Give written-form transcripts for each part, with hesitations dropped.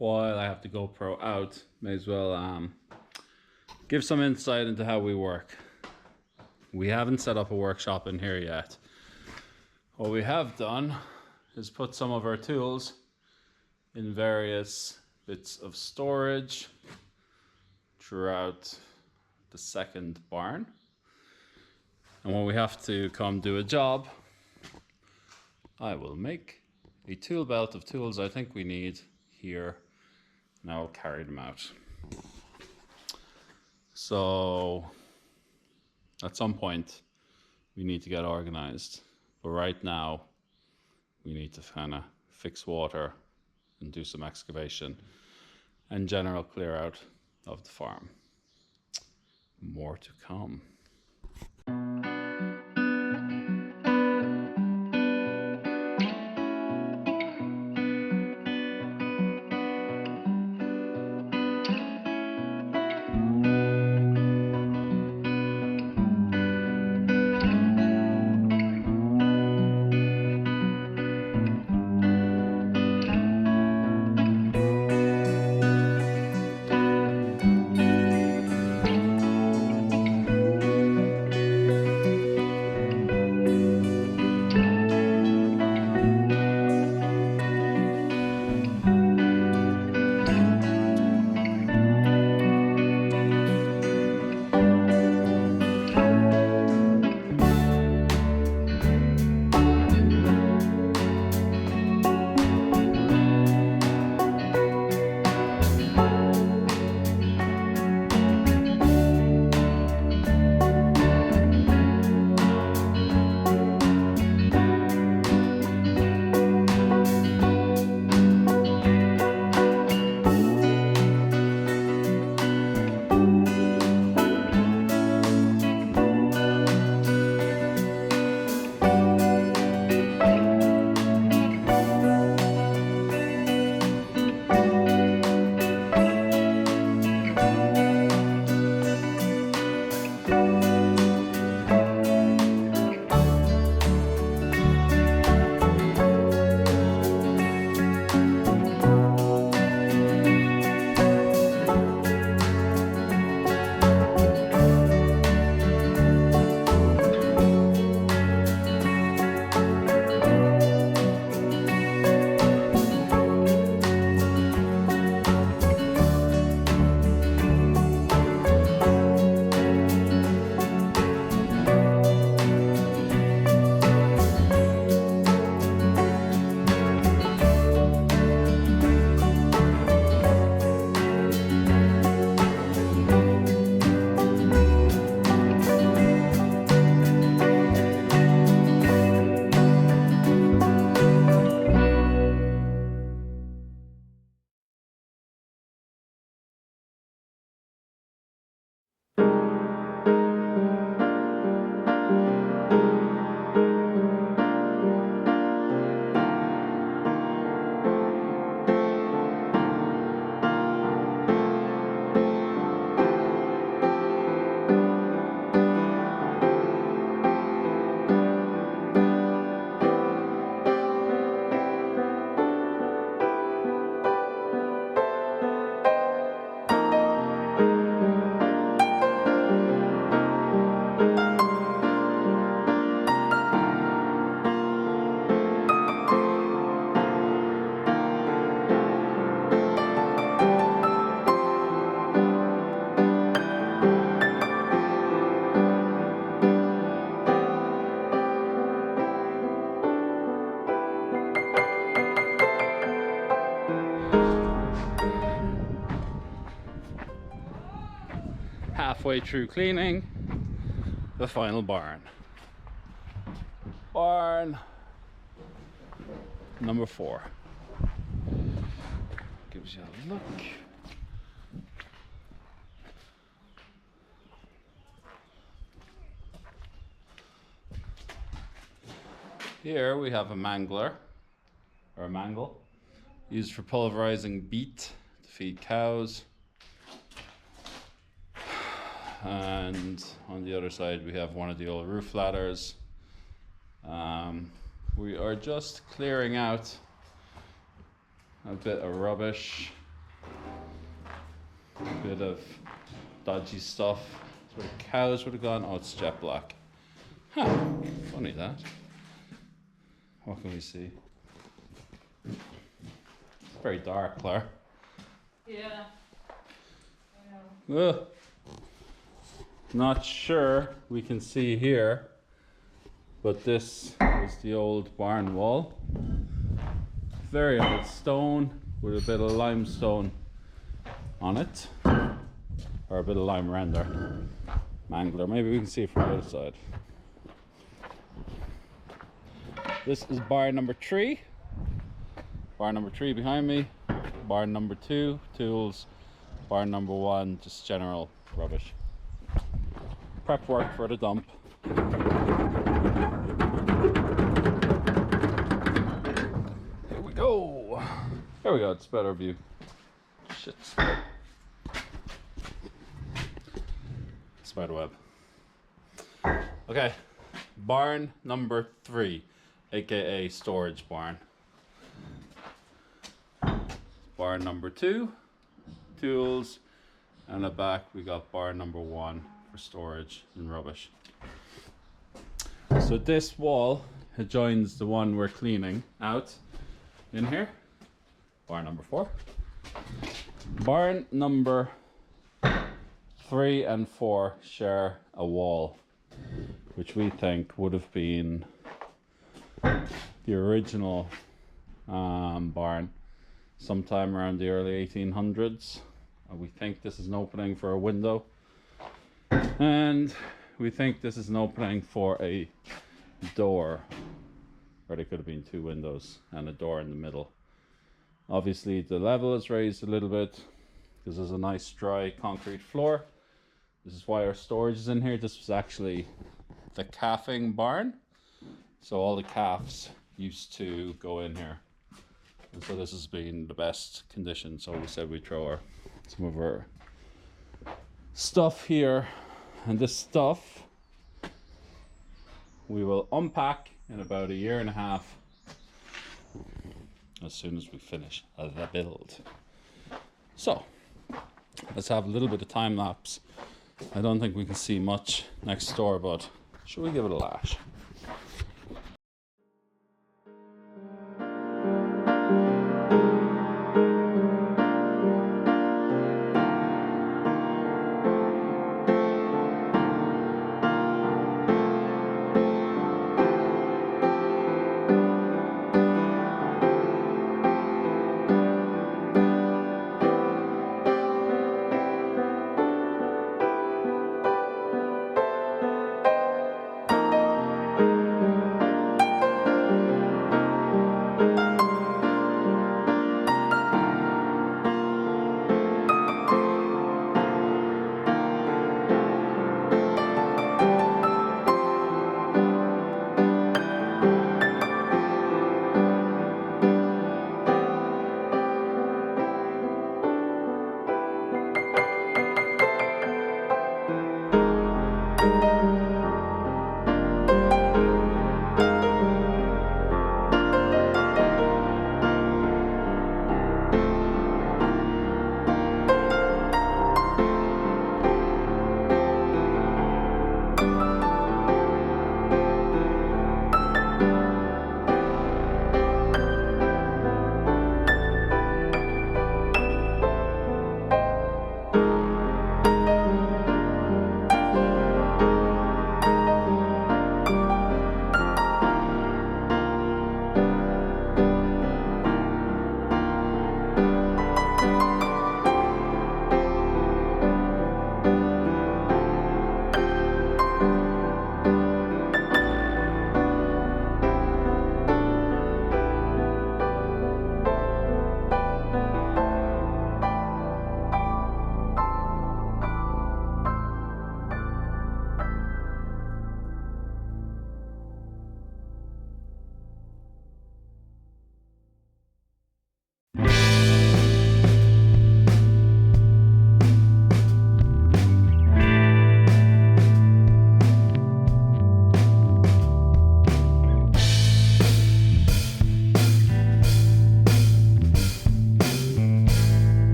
while I have the GoPro out, may as well give some insight into how we work. We haven't set up a workshop in here yet. What we have done is put some of our tools in various bits of storage throughout the second barn. And when we have to come do a job, I will make a tool belt of tools I think we need here, and I'll carry them out. So at some point we need to get organized, but right now we need to kind of fix water and do some excavation and general clear out of the farm. More to come. Halfway through cleaning the final barn. Barn number 4. Gives you a look. Here we have a mangler, or a mangle, used for pulverizing beet to feed cows. And on the other side we have one of the old roof ladders. We are just clearing out a bit of rubbish Bit of dodgy stuff. That's where the cows would have gone. Oh, it's jet black. Huh. Funny that. What can we see? It's very dark, Claire. Yeah. I know. Ugh. Not sure we can see here, but this is the old barn wall. Very old stone with a bit of limestone on it, or a bit of lime render, mangler. Maybe we can see it from the other side. This is barn number 3. Barn number 3 behind me. Barn number 2, tools. Barn number 1, just general rubbish. Prep work for the dump. Here we go. There we go, it's a better view. Shit. Spiderweb. Okay, barn number 3, aka storage barn. Barn number 2, tools, and at the back we got barn number 1 for storage and rubbish. So this wall adjoins the one we're cleaning out in here. Barn number 4. Barn number 3 and 4 share a wall, which we think would have been the original barn sometime around the early 1800s. We think this is an opening for a window, and we think this is an opening for a door, or there could have been 2 windows and a door in the middle. Obviously the level is raised a little bit because there's a nice dry concrete floor. This is why our storage is in here. This was actually the calving barn, so all the calves used to go in here, and so this has been the best condition, so we said we'd throw some of our stuff here, and this stuff we will unpack in about 1.5 years as soon as we finish the build. So let's have a little bit of time lapse. I don't think we can see much next door, but should we give it a lash?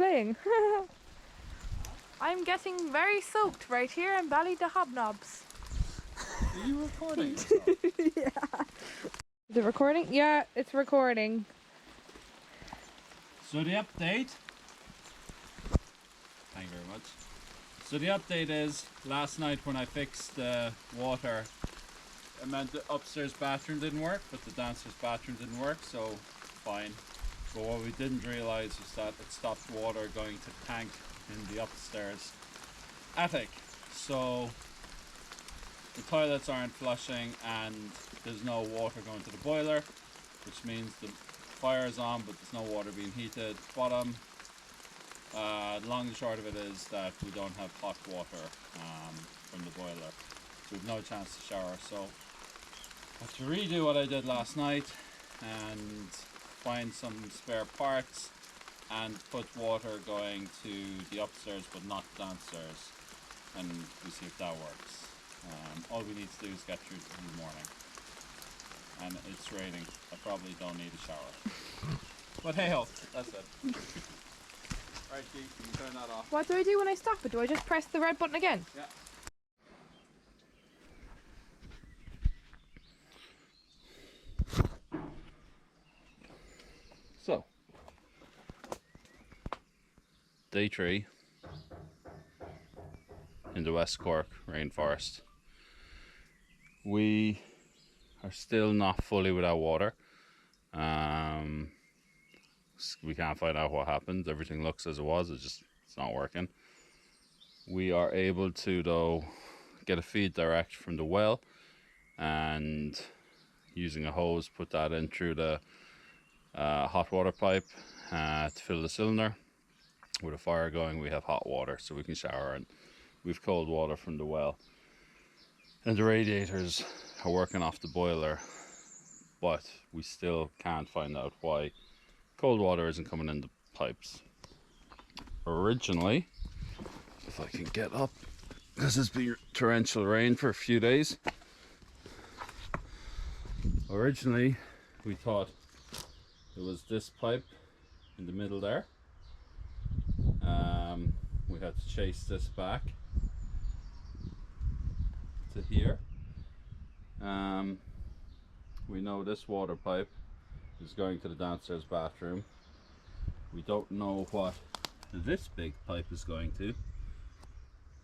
playing. I'm getting very soaked right here in Bally the Hobnobs. Are you recording yourself? Yeah. Is it recording? Yeah, it's recording. So the update. Thank you very much. So the update is, last night when I fixed the water, it meant the upstairs bathroom didn't work, but the downstairs bathroom didn't work, so fine. But what we didn't realise was that it stopped water going to the tank in the upstairs attic. So the toilets aren't flushing and there's no water going to the boiler, which means the fire is on but there's no water being heated. Bottom, long and short of it is that we don't have hot water from the boiler. So we've no chance to shower. So I have to redo what I did last night and find some spare parts and put water going to the upstairs but not downstairs, and we see if that works. All we need to do is get through in the morning, and it's raining. I probably don't need a shower, but hey ho, that's it. Alright G, you can turn that off. What do I do when I stop it? Do I just press the red button again? Yeah. So, day 3 in the West Cork rainforest. We are still not fully without water. We can't find out what happened. Everything looks as it was, it's not working. We are able to though get a feed direct from the well, and using a hose put that in through the hot water pipe to fill the cylinder. With a fire going, we have hot water so we can shower, and we've cold water from the well. And the radiators are working off the boiler, but we still can't find out why cold water isn't coming in the pipes. Originally, if I can get up, this has been torrential rain for a few days. Originally, we thought it was this pipe in the middle there. We had to chase this back to here. We know this water pipe is going to the downstairs bathroom. We don't know what this big pipe is going to,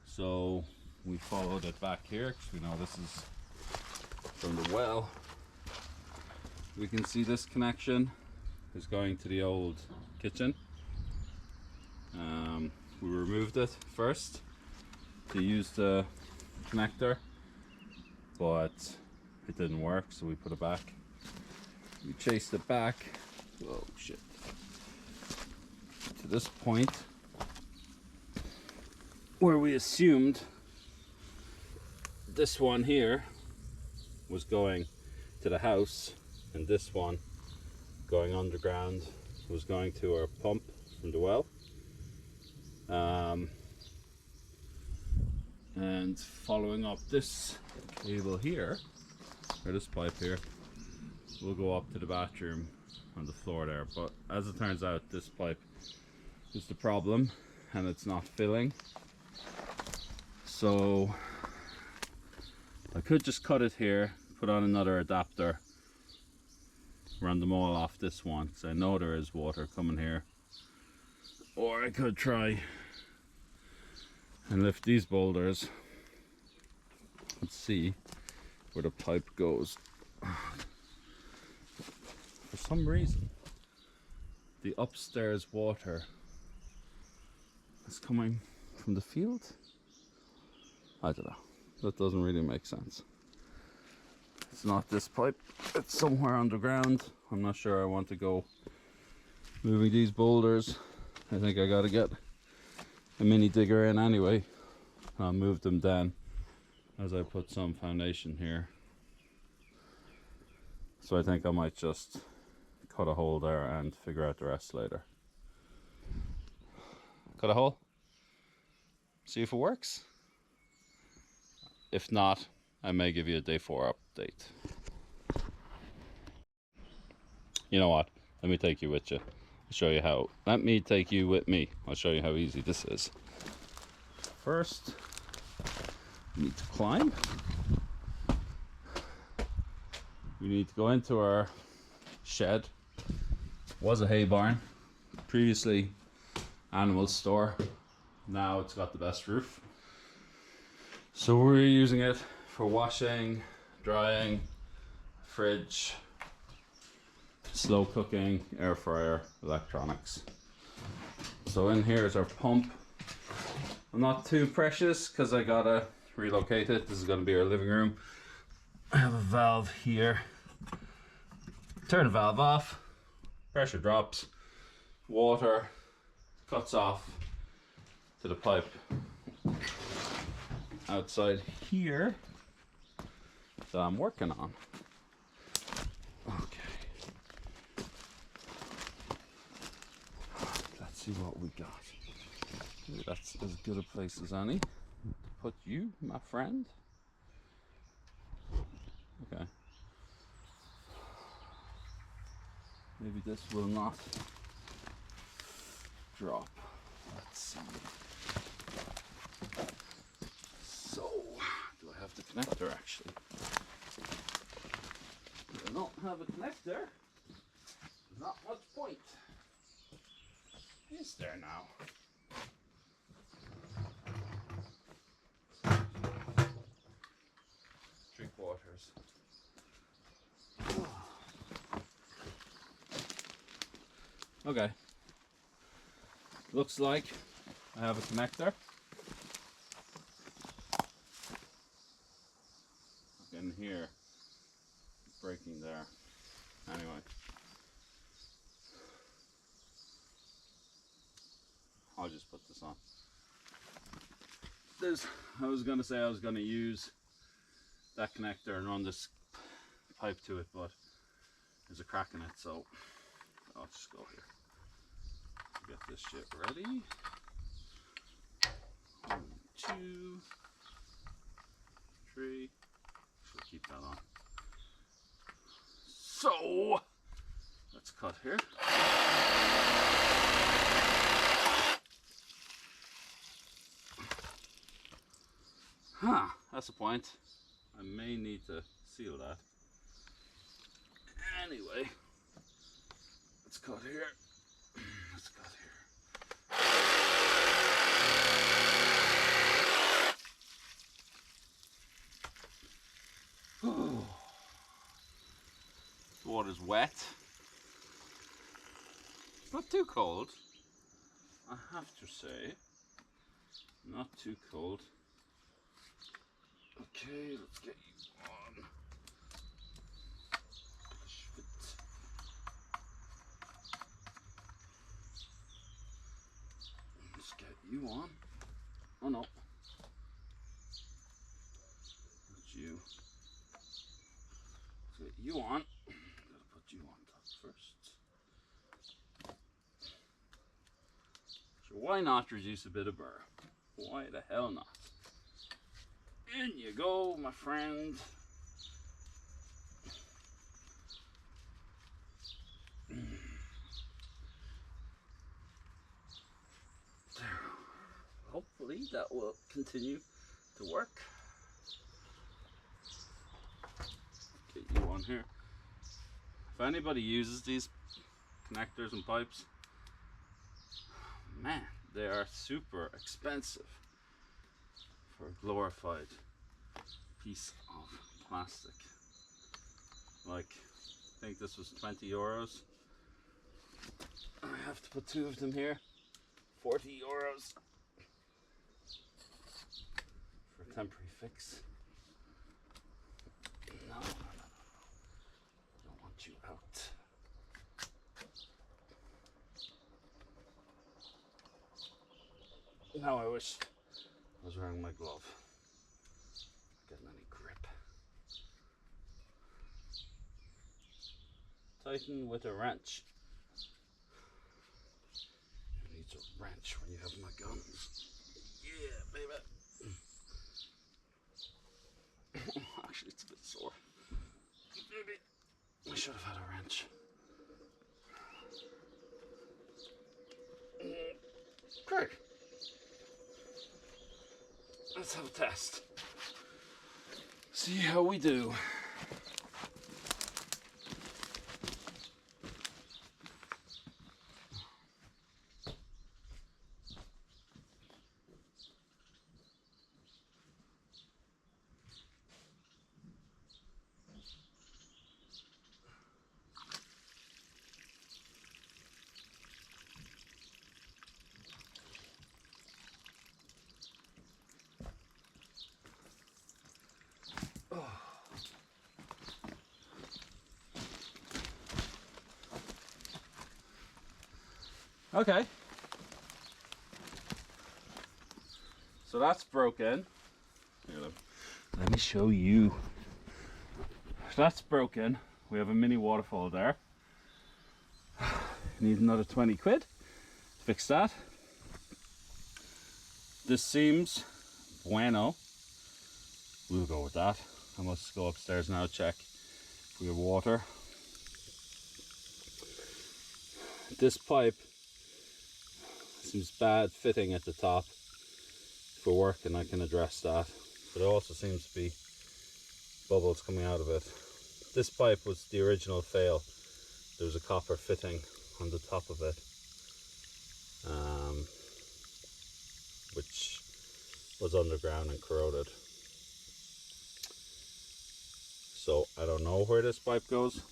so we followed it back here because we know this is from the well. We can see this connection is going to the old kitchen. We removed it first to use the connector, but it didn't work, so we put it back. We chased it back, oh shit, to this point where we assumed this one here was going to the house, and this one going underground was going to our pump from the well. And following up this cable here, or this pipe here, will go up to the bathroom on the floor there. But as it turns out, this pipe is the problem and it's not filling. So I could just cut it here, put on another adapter, run them all off this one because I know there is water coming here. Or I could try and lift these boulders and see where the pipe goes. For some reason, the upstairs water is coming from the field. I don't know, that doesn't really make sense. It's not this pipe, it's somewhere underground. I'm not sure I want to go moving these boulders. I think I gotta get a mini digger in anyway. I'll move them down as I put some foundation here. So I think I might just cut a hole there and figure out the rest later. Cut a hole, see if it works. If not, I may give you a day 4 update. You know what? Let me take you with you. show you how. Let me take you with me. I'll show you how easy this is. First, we need to climb. We need to go into our shed. Was a hay barn. Previously, animal store. Now it's got the best roof. So we're using it for washing, drying, fridge, slow cooking, air fryer, electronics. So in here is our pump. I'm not too precious because I gotta relocate it. This is gonna be our living room. I have a valve here. Turn the valve off, pressure drops, water cuts off to the pipe outside here that I'm working on. Okay. Let's see what we got. Ooh, that's as good a place as any to put you, my friend. Okay. Maybe this will not drop. Let's see. So, do I have the connector actually? If I don't have a connector, there's not much point. Is there now? Three quarters. Okay. Looks like I have a connector. In here, breaking there. Anyway, I'll just put this on. I was gonna say I was gonna use that connector and run this pipe to it, but there's a crack in it, so I'll just go here. Get this shit ready. 1, 2, 3. Should keep that on. So let's cut here. Huh, that's a point. I may need to seal that. Anyway, let's cut here. Let's cut here. The water's wet. It's not too cold, I have to say. Not too cold. Okay, let's get you on. Let's get you on. Oh no. That's you. Let's get you on. Gotta put you on top first. So why not reduce a bit of burr? Why the hell not? In you go, my friend. Hopefully that will continue to work. Get you on here. If anybody uses these connectors and pipes, man, they are super expensive for a glorified piece of plastic. Like, I think this was 20 euros. I have to put 2 of them here. 40 euros for a temporary fix. No, no, no, no. I don't want you out. Now I wish I was wearing my glove. Getting any grip. Tighten with a wrench. Who needs a wrench when you have my guns? Yeah, baby. Actually, it's a bit sore. Maybe I should have had a wrench. Let's have a test. See how we do. Okay. So that's broken. Here, let me show you. That's broken. We have a mini waterfall there. Need another 20 quid to fix that. This seems bueno. We'll go with that. I must go upstairs now, check if we have water. This pipe seems bad fitting at the top. If we're working, I can address that. But it also seems to be bubbles coming out of it. This pipe was the original fail. There was a copper fitting on the top of it, which was underground and corroded. So I don't know where this pipe goes.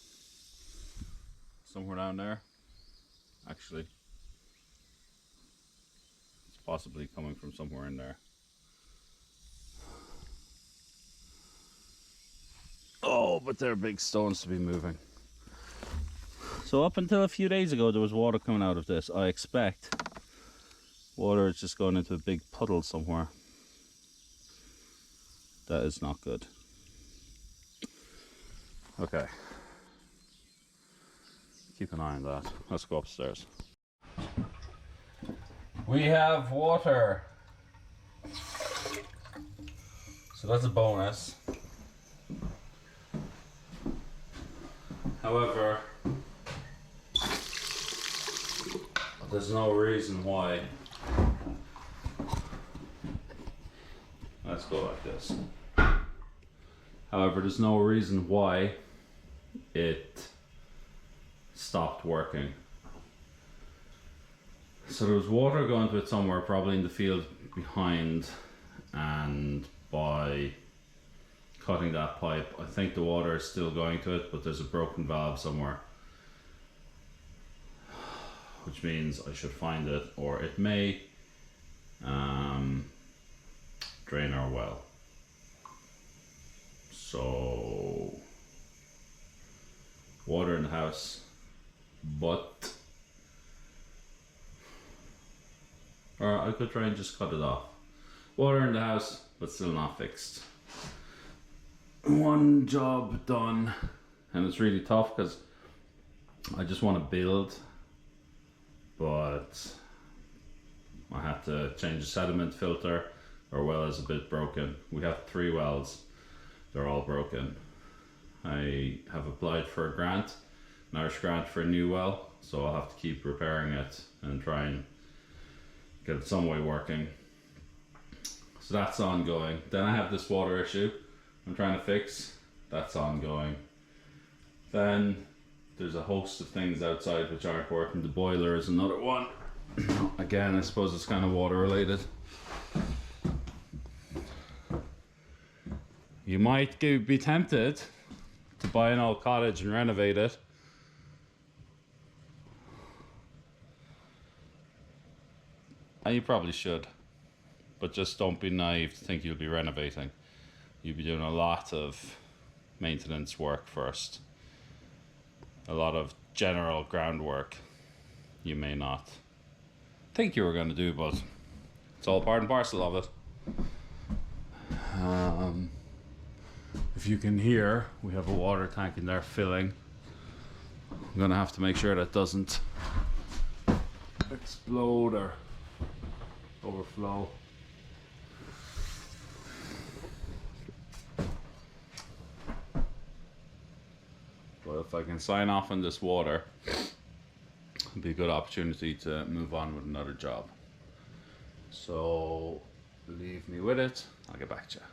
Somewhere down there. Actually, it's possibly coming from somewhere in there. Oh, but they're big stones to be moving. So up until a few days ago, there was water coming out of this. I expect water is just going into a big puddle somewhere. That is not good. Okay. Keep an eye on that. Let's go upstairs. We have water. So that's a bonus. However, there's no reason why. Let's go like this. However, there's no reason why it stopped working. So there was water going to it somewhere, probably in the field behind, and by cutting that pipe, I think the water is still going to it, but there's a broken valve somewhere, which means I should find it, or it may drain our well. So water in the house, but or I could try and just cut it off. Water in the house, but still not fixed. One job done, and it's really tough because I just want to build, but I had to change the sediment filter. Our well is a bit broken. We have 3 wells, they're all broken. I have applied for a grant, an Irish grant for a new well, so I'll have to keep repairing it and try and get it some way working. So that's ongoing. Then I have this water issue I'm trying to fix. That's ongoing. Then there's a host of things outside which aren't working. The boiler is another one. Again, I suppose it's kind of water related. You might be tempted to buy an old cottage and renovate it. And you probably should. But just don't be naive to think you'll be renovating. You'll be doing a lot of maintenance work first. A lot of general groundwork you may not think you were going to do, but it's all part and parcel of it. If you can hear, we have a water tank in there filling. I'm going to have to make sure that doesn't explode or overflow. But if I can sign off on this water, it'll be a good opportunity to move on with another job. So leave me with it. I'll get back to you.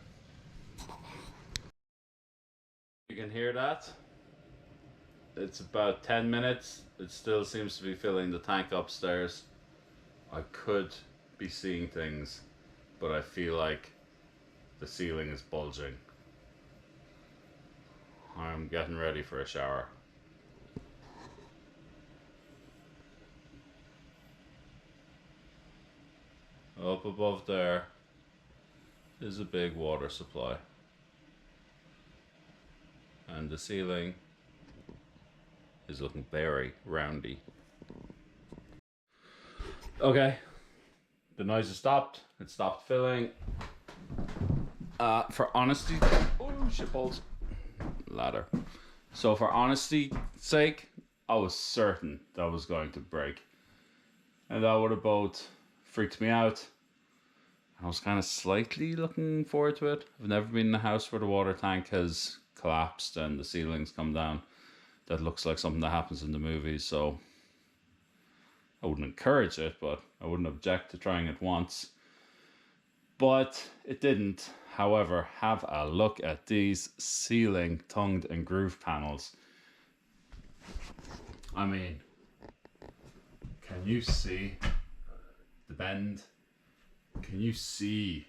You can hear that. It's about 10 minutes. It still seems to be filling the tank upstairs. I could be seeing things, but I feel like the ceiling is bulging. I'm getting ready for a shower. Up above there is a big water supply. And the ceiling is looking very roundy. Okay, the noise has stopped. It stopped filling. For honesty, oh shit balls, ladder. So for honesty's sake, I was certain that was going to break, and that would have both freaked me out. I was kind of slightly looking forward to it. I've never been in a house where the water tank has collapsed and the ceilings come down. That looks like something that happens in the movies, so I wouldn't encourage it, but I wouldn't object to trying it once. But it didn't. However, have a look at these ceiling tongued and groove panels. I mean, can you see the bend? Can you see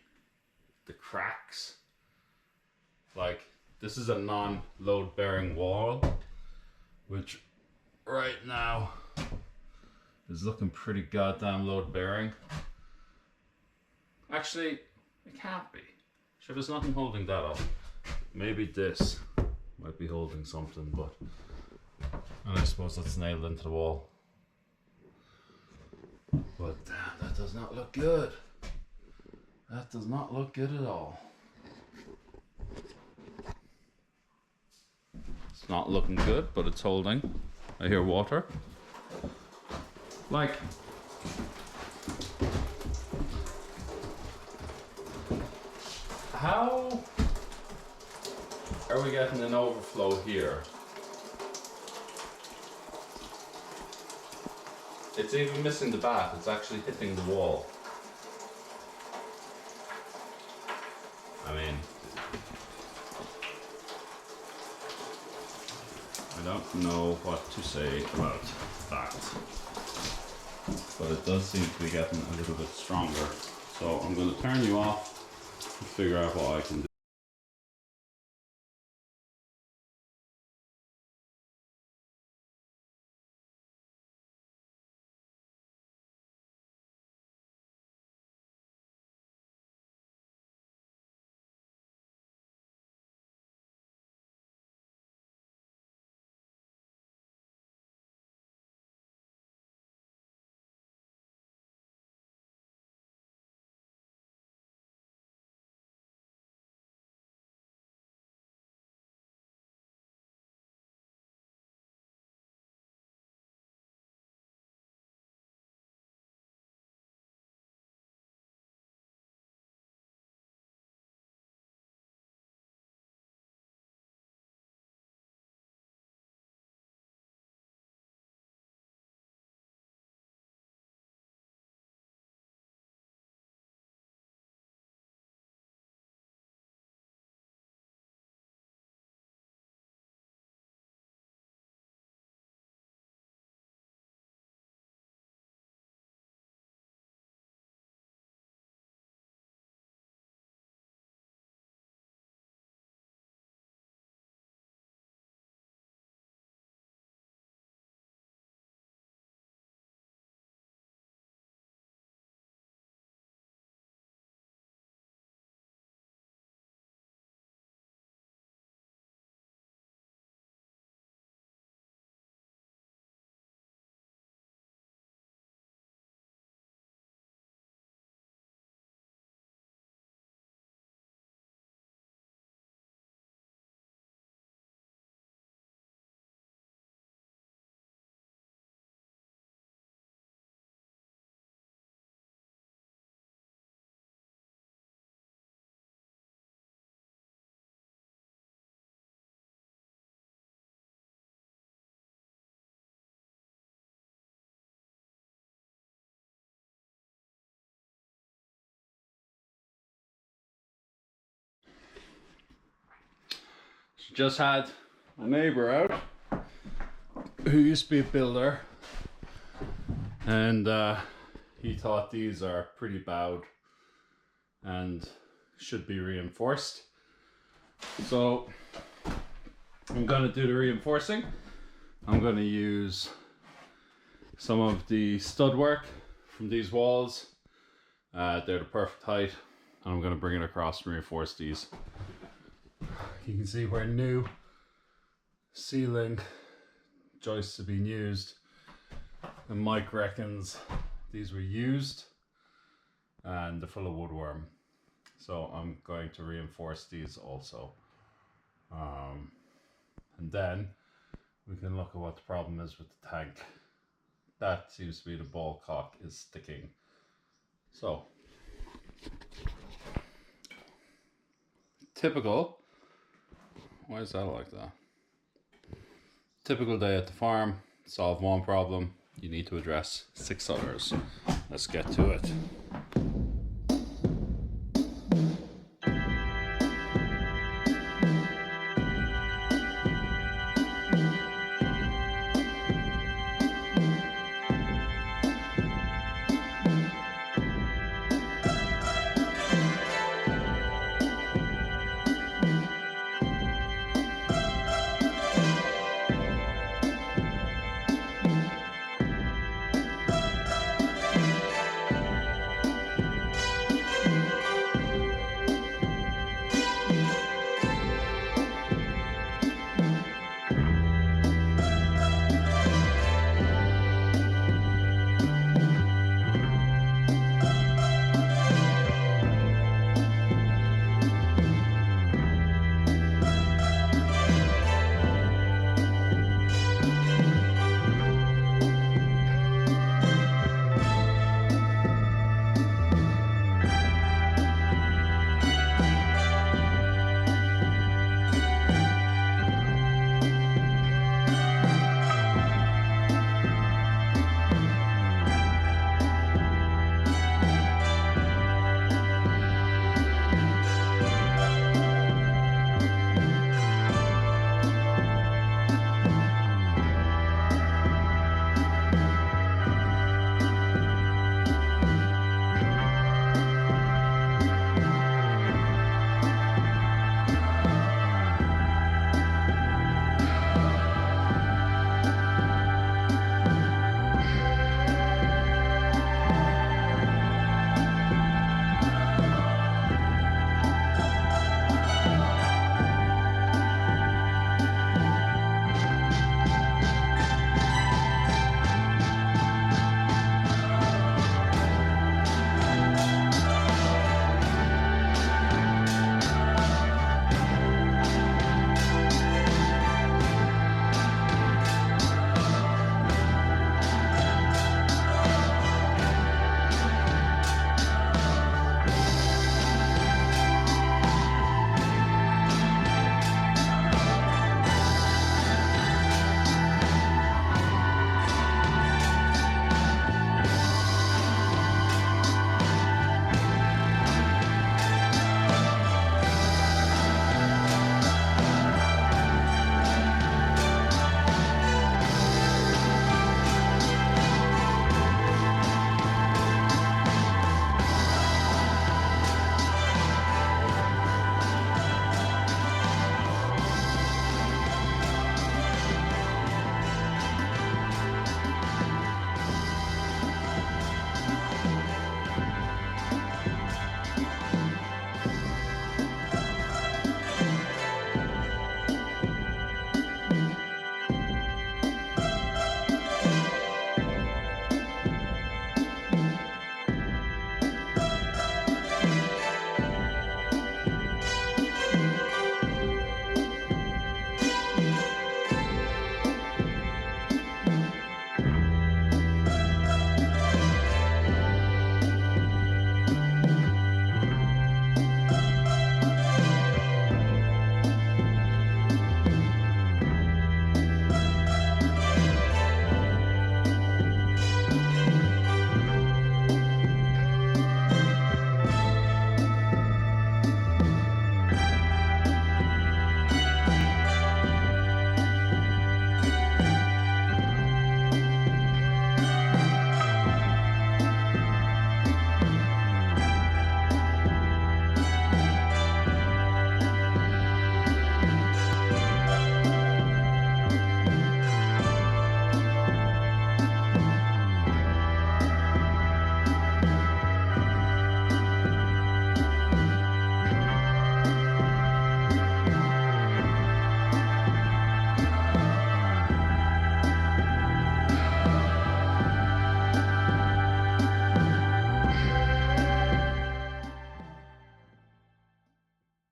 the cracks? Like, this is a non-load bearing wall, which right now is looking pretty goddamn load bearing. Actually, it can't be. Sure, there's nothing holding that up. Maybe this might be holding something, but... And I suppose that's nailed into the wall. But damn, that does not look good. That does not look good at all. It's not looking good, but it's holding. I hear water. Like... How are we getting an overflow here? It's even missing the bath, it's actually hitting the wall. I mean, I don't know what to say about that, but it does seem to be getting a little bit stronger. So I'm going to turn you off and figure out what I can do. Just had a neighbor out who used to be a builder, and he thought these are pretty bowed and should be reinforced. So I'm going to do the reinforcing. I'm going to use some of the stud work from these walls. They're the perfect height, and I'm going to bring it across and reinforce these. You can see where new ceiling joists have been used, and Mike reckons these were used and they're full of woodworm. So I'm going to reinforce these also. And then we can look at what the problem is with the tank. That seems to be the ball cock is sticking. So, typical. Why is that like that? Typical day at the farm. Solve one problem. You need to address 6 others. Let's get to it.